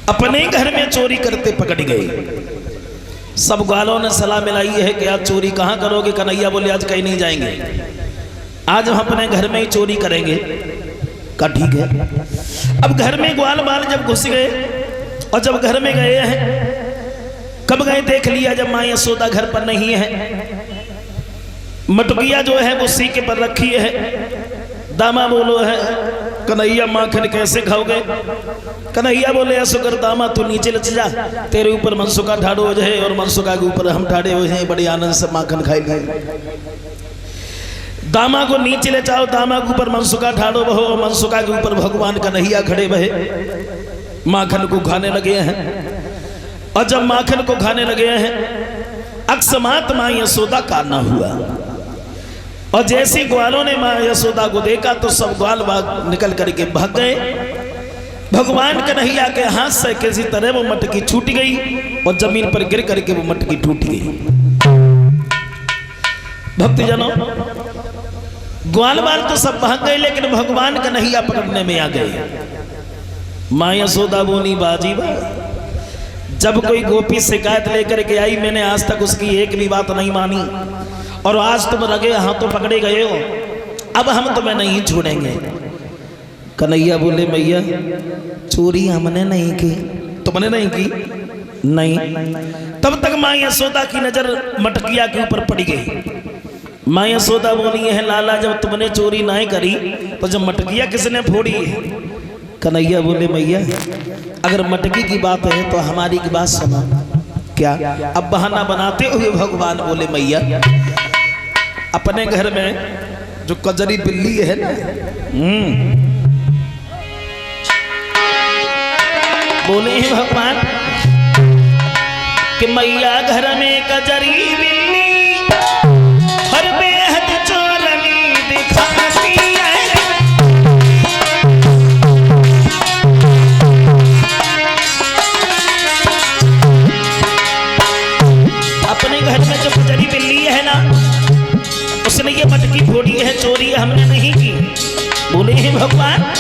अपने घर में चोरी करते पकड़ गए। सब ग्वालों ने सलाह मिलाई है कि आज चोरी कहाँ करोगे? कन्हैया बोले आज कहीं नहीं जाएंगे, आज हम अपने घर में ही चोरी करेंगे। कहा ठीक है। अब घर में ग्वाल बाल जब घुस गए और जब घर में गए हैं, कब गए देख लिया जब माँ यशोदा घर पर नहीं है, मटकिया जो है वो सीके पर रखी है। दामा बोलो है कन्हैया माखन कैसे खाओगे? कन्हैया बोले ऐसा कर दामा तू नीचे लच जा, तेरे ऊपर मनसुखा ठाड़ो हो जाए और मनसुखा के ऊपर हम ठाड़े हो जाए, बड़े आनंद से माखन खाएंगे। दामा को नीचे ले जाओ, दामा के ऊपर मनसुखा ठाड़ो बहो, मनसुखा के ऊपर भगवान कन्हैया खड़े बहे, माखन को खाने लगे हैं। और जब माखन को खाने लगे हैं, अकस्मात माँ यशोदा का ना हुआ। और जैसे ग्वालों ने माँ यशोदा को देखा तो सब ग्वाल बाग निकल करके भाग गए। भगवान कन्हैया के हाथ से किसी तरह वो मटकी छूट गई और जमीन पर गिर करके वो मटकी टूट गई। भक्तजनों, ग्वाल बाल तो सब भाग गए, लेकिन भगवान कन्हैया पकड़ने में आ गए। माँ यशोदा बोली बाजी बा, जब कोई गोपी शिकायत लेकर के आई, मैंने आज तक उसकी एक भी बात नहीं मानी, और आज तुम रगे हाथों पकड़े गए हो, अब हम तुम्हें नहीं छोड़ेंगे। कन्हैया बोले मैया चोरी हमने नहीं की। तुमने नहीं की? नहीं। तब तक माँ यशोदा की नजर मटकिया के ऊपर पड़ गई। माँ यशोदा बोली है लाला जब तुमने चोरी नहीं करी तो जब मटकिया किसने फोड़ी है? कन्हैया बोले मैया अगर मटकी की बात है तो हमारी की बात सुना। क्या? अब बहाना बनाते हुए भगवान बोले मैया अपने घर में जो कजरी बिल्ली है ना, बोले हैं भगवान कि मैया घर में कजरी बिल्ली हर बेहद चोरनी दिखाती है। अपने घर में जो कजरी बिल्ली है ना, उसने ये मटकी फोड़ी है, चोरी हमने नहीं की। बोले हैं भगवान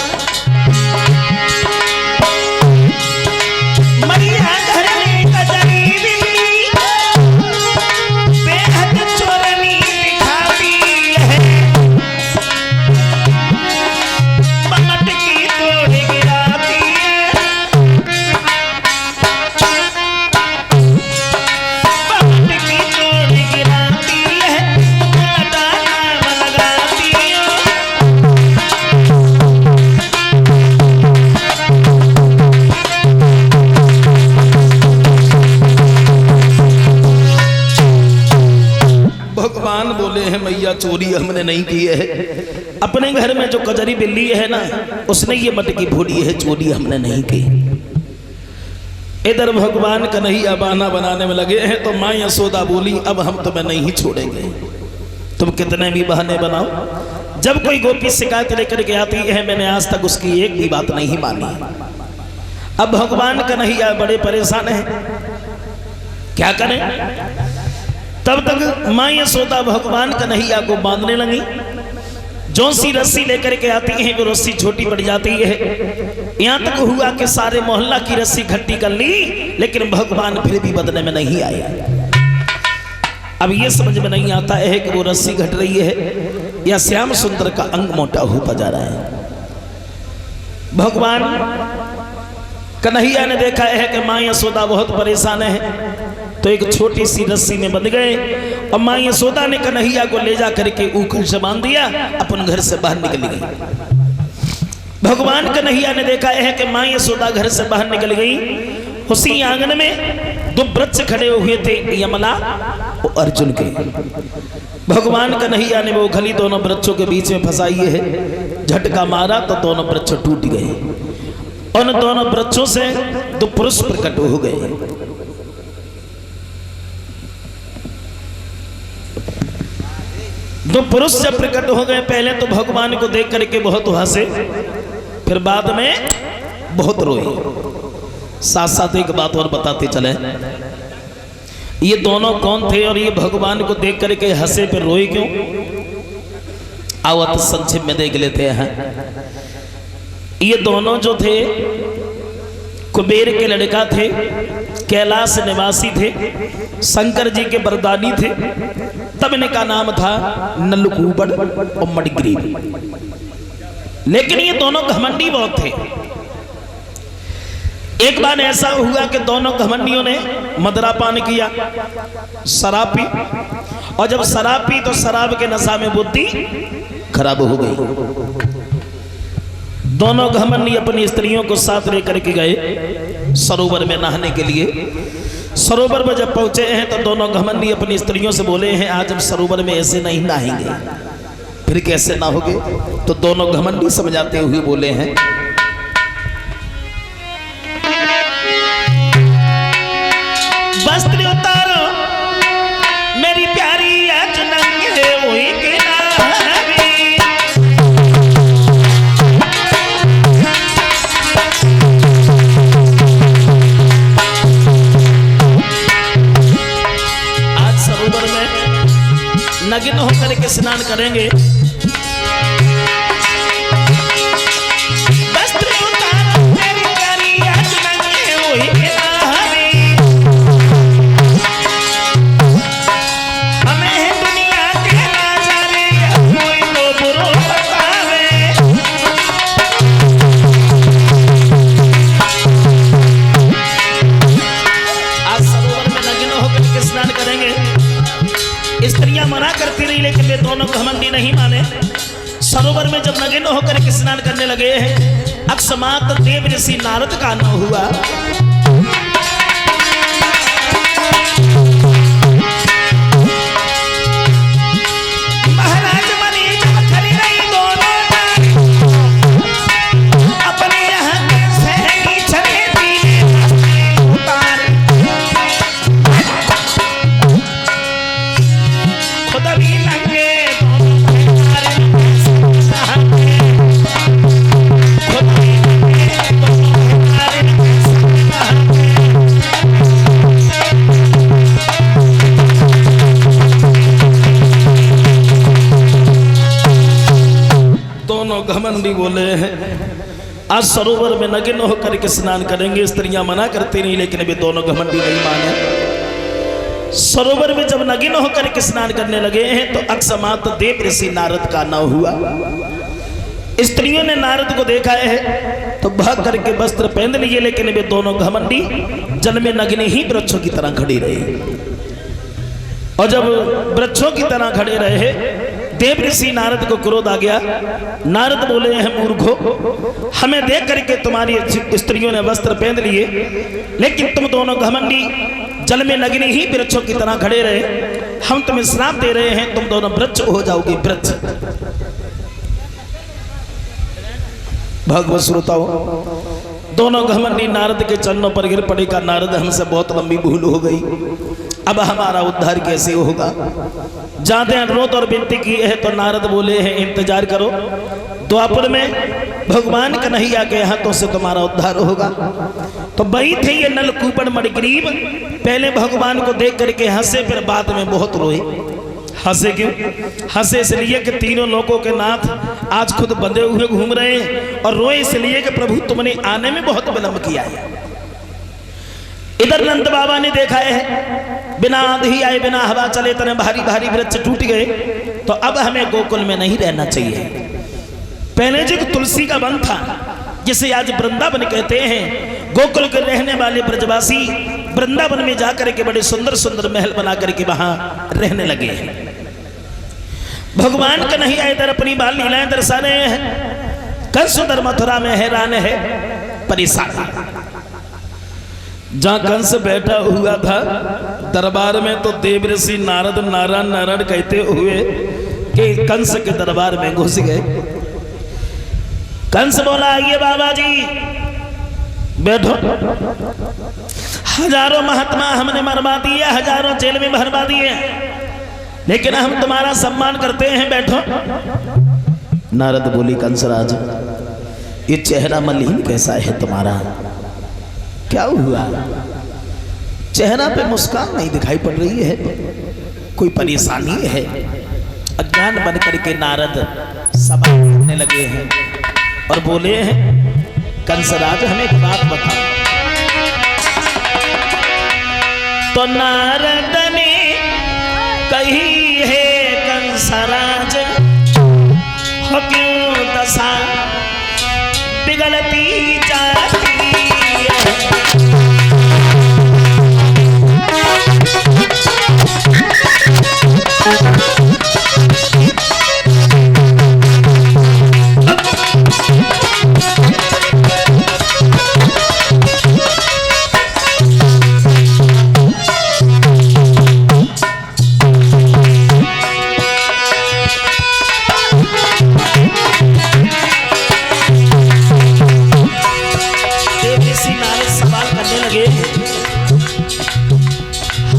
मैया चोरी हमने नहीं की है। अपने घर में जो कजरी बिल्ली है ना, उसने ये मटकी फोड़ी है, चोरी हमने नहीं की। इधर भगवान कन्हैया बहाना बनाने में लगे हैं तो माँ यशोदा बोली अब हम तुम्हें नहीं छोड़ेंगे, तुम कितने भी बहाने बनाओ। जब कोई गोपी शिकायत लेकर के आती है, मैंने आज तक उसकी एक भी बात नहीं मानी। अब भगवान कन्हैया बड़े परेशान हैं, क्या करें। तब तक माँ यशोदा भगवान कन्हैया को बांधने लगी। जो सी रस्सी लेकर के आती है वो रस्सी छोटी पड़ जाती है। यहाँ तक हुआ कि सारे मोहल्ला की रस्सी इकट्ठी कर ली, लेकिन भगवान फिर भी बदले में नहीं आया। अब ये समझ में नहीं आता है कि वो रस्सी घट रही है या श्याम सुंदर का अंग मोटा होता जा रहा है। भगवान कन्हैया ने देखा है कि माँ यशोदा बहुत परेशान है, तो एक छोटी सी रस्सी में बंध गए और माँ यशोदा ने कन्हैया को ले जा करके ऊखल से बांध दिया, अपन घर से बाहर निकल गई। भगवान कन्हैया ने देखा है कि माँ यशोदा घर से बाहर निकल गई। उसी आंगन में दो वृक्ष खड़े हुए थे, यमला और अर्जुन के। भगवान कन्हैया ने वो खली दोनों वृक्षों के बीच में फंसाई है, झटका मारा तो दोनों वृक्ष टूट गए। उन दोनों वृक्षों से दो पुरुष प्रकट हो गए। दो पुरुष जब प्रकट हो गए, पहले तो भगवान को देख करके बहुत हंसे, फिर बाद में बहुत रोए। साथ साथ एक बात और बताते चले, ये दोनों कौन थे और ये भगवान को देख करके हंसे फिर रोए क्यों? आवत संक्षेप में देख लेते हैं। ये दोनों जो थे कुबेर के लड़का थे, कैलाश निवासी थे, शंकर जी के वरदानी थे। तब इनका नाम था नलकूबर और मणिग्रीव। लेकिन ये दोनों घमंडी बहुत थे। एक बार ऐसा हुआ कि दोनों घमंडियों ने मदरापान किया, शराब पी, और जब शराब पी तो शराब के नशा में बुद्धि खराब हो गई। दोनों घमंडी अपनी स्त्रियों को साथ लेकर के गए सरोवर में नहाने के लिए। सरोवर में जब पहुंचे हैं तो दोनों घमंडी अपनी स्त्रियों से बोले हैं, आज हम सरोवर में ऐसे नहीं नहाएंगे। फिर कैसे नहाओगे? तो दोनों घमंडी समझाते हुए बोले हैं, वस्त्र उतारो मेरी प्यारी आज नंगे हुई किनारे। आज सरोवर में नग्न होकर के स्नान करेंगे। स्त्रियां मना करती रही लेकिन वे दोनों घमंडी नहीं माने। सरोवर में जब नग्न होकर के स्नान करने लगे हैं, अकस्मात देव ऋषि नारद का आना हुआ। महाराज मनी जब खड़ी रही दोनों अपने यहाँ से छले उतारे, खुद भी लंगे घमंडी बोले हैं, आज सरोवर में नग्न होकर के स्नान करेंगे। स्त्रियां मना करती नहीं लेकिन वे दोनों घमंडी नहीं माने। सरोवर में जब नग्न होकर के स्नान करने लगे हैं तो अकस्मात देव ऋषि नारद का आना हुआ। स्त्रियों ने नारद को देखा है तो भाग करके वस्त्र पहन लिए, लेकिन वे दोनों घमंडी जल में नग्न ही वृक्षों की तरह खड़ी रही। और जब वृक्षों की तरह खड़े रहे, देव ऋषि नारद को क्रोध आ गया। नारद बोले हैं, मूर्खो, हमें देख करके तुम्हारी स्त्रियों ने वस्त्र पहन लिए, लेकिन तुम दोनों घमंडी जल में नग्न ही वृक्षों की तरह खड़े रहे। हम तुम्हें श्राप दे रहे हैं, तुम दोनों वृक्ष हो जाओगे, वृक्ष। भगवत श्रोताओ, दोनों घमंडी नारद के चरणों पर गिर पड़े का, नारद हमसे बहुत लंबी भूल हो गई, अब हमारा उद्धार कैसे होगा? जाते अनुरोध और विनती की है तो नारद बोले हैं, इंतजार करो, द्वापर में भगवान कन्हैया के हाथों से तुम्हारा उद्धार होगा। तो वही थे ये नलकूबर मणिग्रीव। पहले भगवान को देख करके हंसे, फिर बाद में बहुत रोए। हंसे क्यों? हंसे इसलिए कि तीनों लोगों के नाथ आज खुद बंधे हुए घूम रहे हैं, और रोए इसलिए कि प्रभु तुमने आने में बहुत विलंब किया है। इधर नंद बाबा ने देखा है, बिना आंधी आए बिना हवा चले तने भारी भारी वृक्ष टूट गए, तो अब हमें गोकुल में नहीं रहना चाहिए। पहले जो तुलसी का वन था, जिसे आज वृंदावन कहते हैं, गोकुल के रहने वाले ब्रजवासी वृंदावन में जाकर के बड़े सुंदर सुंदर महल बना करके वहां रहने लगे हैं। भगवान कन्हैया इधर अपनी बाल लीलाएं दर्शा रहे हैं। कंस उधर मथुरा में हैरान है, परेशान। जहां कंस बैठा हुआ था दरबार में, तो देव ऋषि नारद नारायण नारायण कहते हुए कि कंस के दरबार में घुस गए। कंस बोला, आइए बाबा जी बैठो। हजारों महात्मा हमने मरवा दिए, हजारों जेल में भरवा दिए, लेकिन हम तुम्हारा सम्मान करते हैं, बैठो। नारद बोली, कंसराज, ये चेहरा मलिन कैसा है तुम्हारा? क्या हुआ? चेहरा पे मुस्कान नहीं दिखाई पड़ रही है, कोई परेशानी है? अज्ञान बन करके नारद सवाल करने लगे हैं और बोले हैं, कंसराज हमें एक बात बताओ, तो नारद ने कही है कंसराज, हो क्यों दशा बिगड़ती जाती है।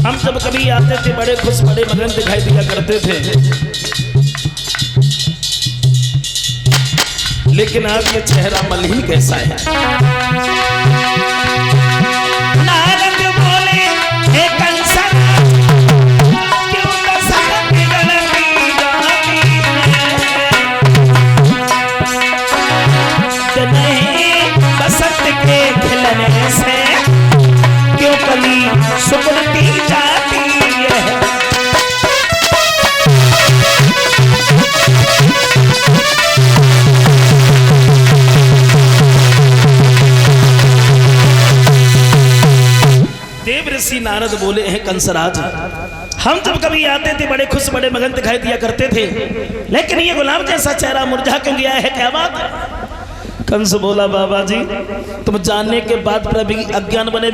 हम जब कभी आते थे बड़े खुश बड़े मगन दिखाई दिया करते थे, लेकिन आज ये चेहरा मलिन कैसा है। नारद बोले हे कंसा, क्यों दशा बिगड़ती जाती है। नहीं बसंत के खिलने से क्यों कली सुकड़ती जाती है। देव ऋषि नारद बोले हैं कंसराज, हम जब कभी आते थे बड़े खुश बड़े मगन दिखाई दिया करते थे, लेकिन ये गुलाम जैसा चेहरा मुरझा क्यों गया है, क्या बात है। कंस बोला बाबा जी तुम जानने के बाद पर भी अज्ञान बने